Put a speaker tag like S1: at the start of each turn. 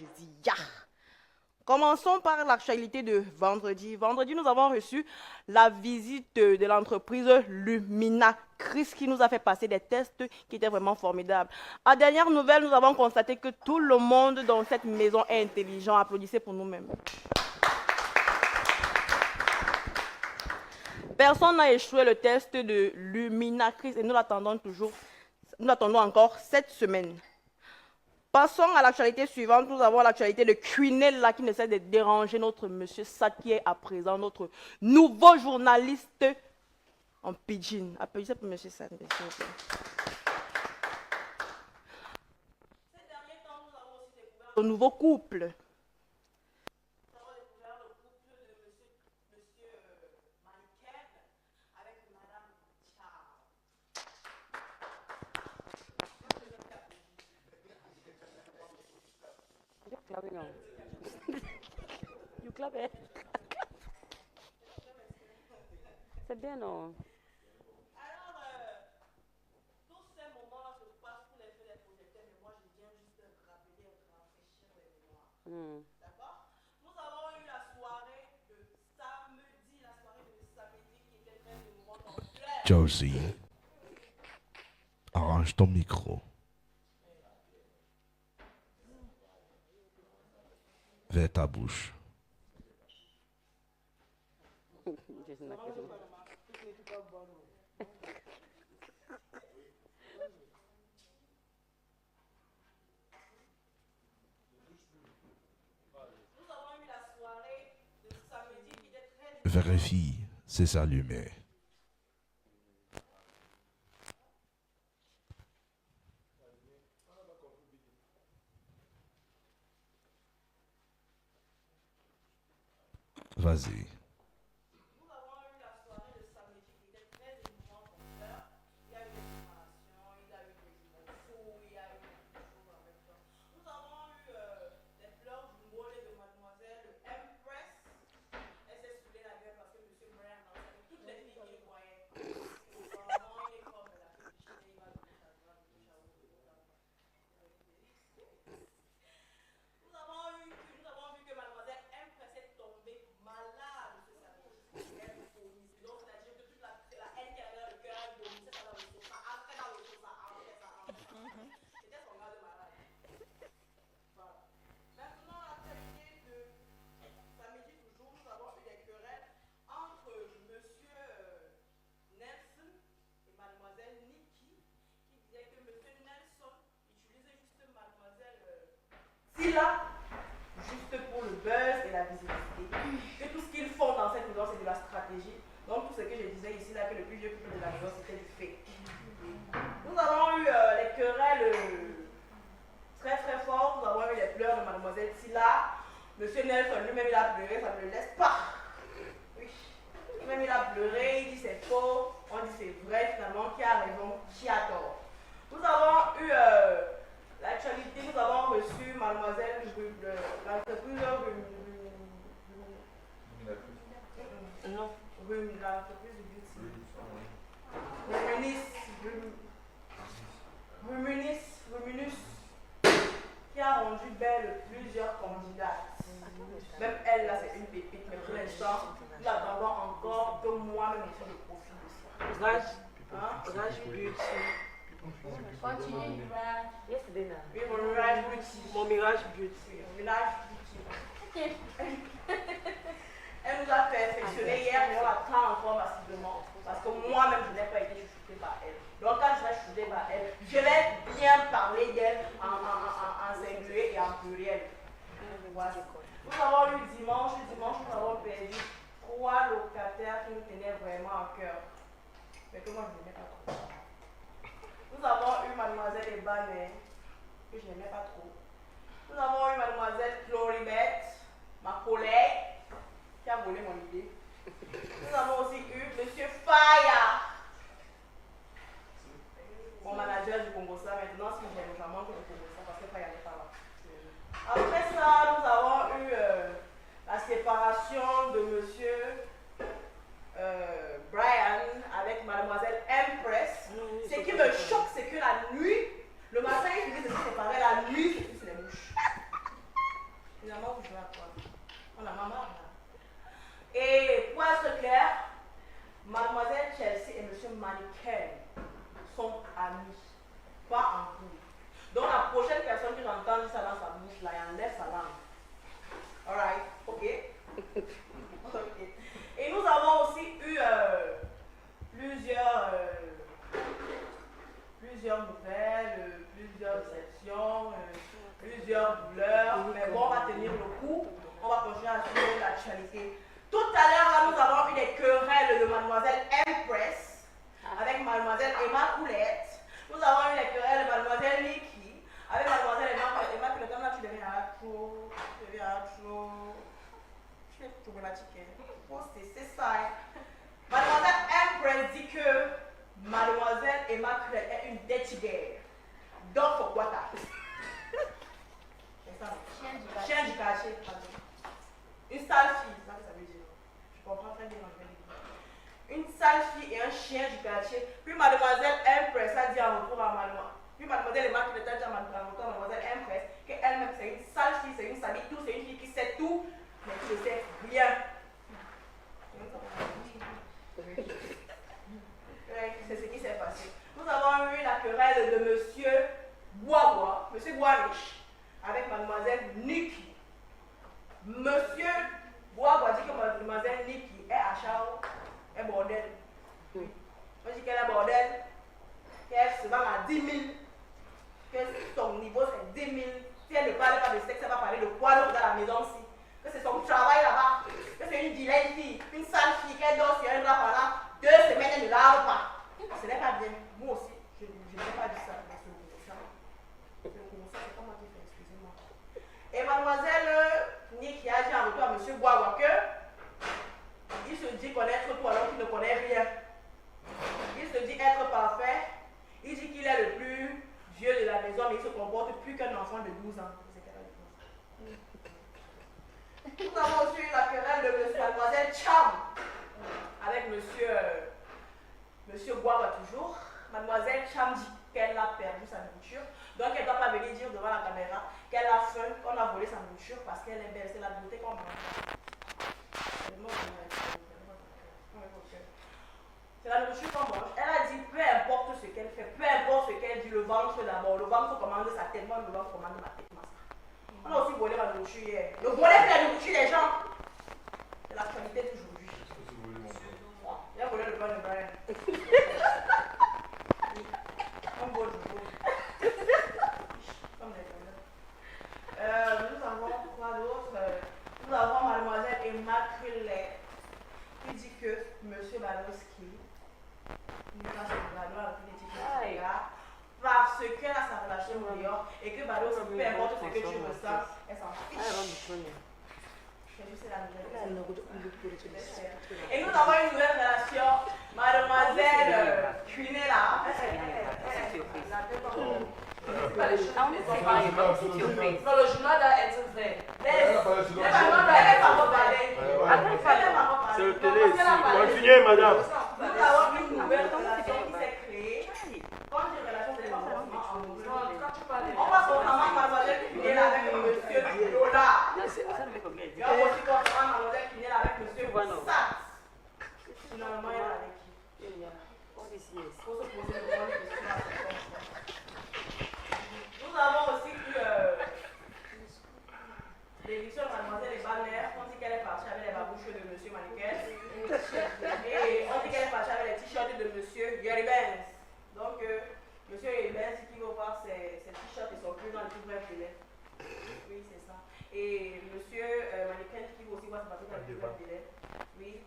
S1: jeudi. Ya! Commençons par l'actualité de vendredi. Vendredi, nous avons reçu la visite de l'entreprise Lumina Chris qui nous a fait passer des tests qui étaient vraiment formidables. À dernière nouvelle, nous avons constaté que tout le monde dans cette maison est intelligent. Applaudissez pour nous-mêmes. Personne n'a échoué le test de Lumina Chris et nous l'attendons toujours. Nous l'attendons encore cette semaine. Passons à l'actualité suivante. Nous avons l'actualité de Quinella qui essaie de déranger notre monsieur Sad qui est à présent notre nouveau journaliste en pidgin. Applaudissez pour monsieur Sad. Ces derniers temps, nous avons aussi découvert un nouveau couple. Nous avons découvert le couple de monsieur Michael avec madame Charles.
S2: You're clapping now. You clap it. C'est bien, non?
S1: Alors, tous ces moments-là se passent sous l'effet des projecteurs, mais moi je viens juste rappeler et rafraîchir les mémoires. D'accord? Nous avons eu la soirée de samedi, qui était très émouvante en fleurs.
S3: Josie, arrange ton micro. Vers ta bouche.
S1: Nous avons eu la soirée de samedi qui était très
S3: Vérifie, c'est allumé. Vas-y.
S1: Nous avons eu la soirée de samedi qui était très émouvante en fleurs. Il y a eu des décorations, il y a eu des morceaux, il y a eu des choses en même temps. Nous avons eu des fleurs du mollet de mademoiselle Empress. Elle s'est saoulée la gueule parce que M. Brian dansait avec toutes les filles qui le voyaient. Apparemment, il est comme la fille du chien, il va donner sa joie, le chaos, le Nous avons vu que mademoiselle Empress est tombée malade ce samedi. Elle vomissait. Donc, c'est-à-dire que toute la haine qu'elle avait dans le cœur, elle vomissait ça dans le sofa, après dans le sofa, après ça. C'était son gars de malade. Voilà. Maintenant, l'actualité de samedi toujours, nous avons eu des querelles entre monsieur Nelson et mademoiselle Nikki, qui disait que monsieur Nelson utilisait juste mademoiselle Silla juste pour le buzz et la visibilité. Que tout ce qu'ils font dans cette maison, c'est de la stratégie. Donc, tout ce que je disais ici, là, que le plus vieux couple de la maison, c'était du fake. Nous avons eu les querelles très très fortes. Nous avons eu les pleurs de mademoiselle Silla. Monsieur Nelson lui-même, il a pleuré, ça ne le laisse pas. Oui. Lui-même, il a pleuré, il dit c'est faux. On dit c'est vrai, finalement, qui a raison, qui a tort. Nous avons eu l'actualité, nous avons reçu mademoiselle l'entreprise l'entreprise de beauty. Ruminus, qui a rendu belle plusieurs candidates. Même elle, là, c'est une pépite, mais pour l'instant, nous attendons encore que moi-même je le profil de ça.
S4: Raj Beauty.
S1: Continue.
S2: Yesterday now.
S1: Oui, mon Mirage Beauty.
S4: Mon Mirage Beauty.
S1: Mon Mirage Beauty. Elle nous a perfectionné hier, mais on l'attend encore massivement. Parce que moi-même, je n'ai pas été chouchoutée par elle. Donc, quand je vais chouchouter par elle, je vais bien parler d'elle en singulier et en pluriel. Voilà. Nous avons eu dimanche, nous avons perdu 3 locataires qui nous tenaient vraiment à cœur. Mais que moi, je n'aimais pas trop. Nous avons eu mademoiselle Ebané, que je n'aimais pas trop. Nous avons eu mademoiselle Floribette, ma collègue, qui a volé mon idée. Nous avons aussi eu monsieur Faya, mon manager du Congo. Maintenant, si j'aime, j'en manque le Congo, parce que entendre ça dans sa bouche, là, il enlève sa langue. Alright, ok. Ok. Et nous avons aussi eu plusieurs nouvelles, plusieurs déceptions, plusieurs douleurs. Mais bon, on va tenir le coup. On va continuer à suivre l'actualité. Tout à l'heure, là, nous avons eu des querelles de Mademoiselle Empress avec Mademoiselle Emma Coulette. Nous avons eu les querelles de Mademoiselle Nikki avec Mademoiselle Emma Coulette. Là, tu deviens trop. Tu es problématique. Oh, c'est ça. Hein. Mademoiselle Empress dit que Mademoiselle Emma Coulette est une dirty girl. Donc, pourquoi t'as? C'est ça. Chien du quartier. Une sale fille, c'est ça que ça veut dire. Je comprends très bien l'anglais. Une sale fille et un chien du quartier. Puis Mademoiselle Empress a dit en retour à Mademoiselle. Puis Mademoiselle Emma Coulette a dit en retour à Mademoiselle Empress qu'elle-même c'est une sale fille, c'est une savie tout, c'est une fille qui sait tout, mais qui ne sait rien. C'est ce qui s'est passé. Nous avons eu la querelle de Monsieur Bois, Monsieur Bois-Riche, avec Mademoiselle Nikki. Monsieur Bois dit que Mademoiselle Nikki est à Chao, est bordel. Moi je dis qu'elle est bordel, qu'elle se vend à 10 000, que son niveau c'est 10 000. Si elle ne parle pas de sexe, elle va parler de quoi d'autre dans la maison aussi. Que c'est son travail là-bas, que c'est une vilaine fille, une sale fille qu'elle dort sur un drap pendant 2 semaines, elle ne lave pas. Ce n'est pas bien. Moi aussi, je n'ai pas dit ça. C'est pas moi qui fais, excusez-moi. Et Mademoiselle Nick a dit en retour à M. Bois que il se dit connaître tout alors qu'il ne connaît rien. Il se dit être parfait. Il dit qu'il est le plus vieux de la maison, mais il se comporte plus qu'un enfant de 12 ans. Nous avons aussi eu la querelle de Mademoiselle Cham avec Monsieur Bois toujours. Mademoiselle Cham dit qu'elle a perdu sa nourriture. Donc elle ne doit pas venir dire devant la caméra qu'elle a faim, qu'on a volé sa nourriture parce qu'elle est belle. C'est la beauté qu'on mange. C'est la nourriture qu'on mange. Elle a dit peu importe ce qu'elle fait, peu importe ce qu'elle dit, le ventre d'abord. Le ventre commande sa tête, moi le ventre commande ma tête. On a aussi volé ma nourriture hier. Le volet fait la nourriture des gens. C'est l'actualité d'aujourd'hui. Il a volé le pain de Brian. On vole du vol. Comme les voleurs. Nous avons quoi d'autre? Nous avons Mademoiselle Emma Coulette qui dit que M. Baloski n'a pas parce qu'elle a sa relation dehors et que Baloski, peu importe ce que tu ressens, elle s'en fiche. Et nous avons une nouvelle relation, Mademoiselle Quinella. Non, le journal doit être vrai. Elle n'est pas parler.
S4: C'est le télé ici. Continuez, madame.
S1: Nous avons une nouvelle relation qui s'est créée. Quand une relation, c'est pas forcément amoureuse. On va concernant Mademoiselle Quinella avec Monsieur Lola. Il y a aussi concernant Mademoiselle Quinella avec Monsieur Sat. Finalement, il y a avec qui? Il faut se poser de bonnes questions à cette personne. Nous avons aussi eu l'émission de Mademoiselle Ebaner. On dit qu'elle est partie avec les babouches de Monsieur Maniquet. Et on dit qu'elle est partie avec les t-shirts de Monsieur Yeribens. Donc, Monsieur Yeribens, qui veut voir ses t-shirts, ils sont plus dans le tout vrai filet. Oui, c'est ça. Et Monsieur Maniquet, qui veut aussi voir ses babouches dans le tout vrai filet. Oui.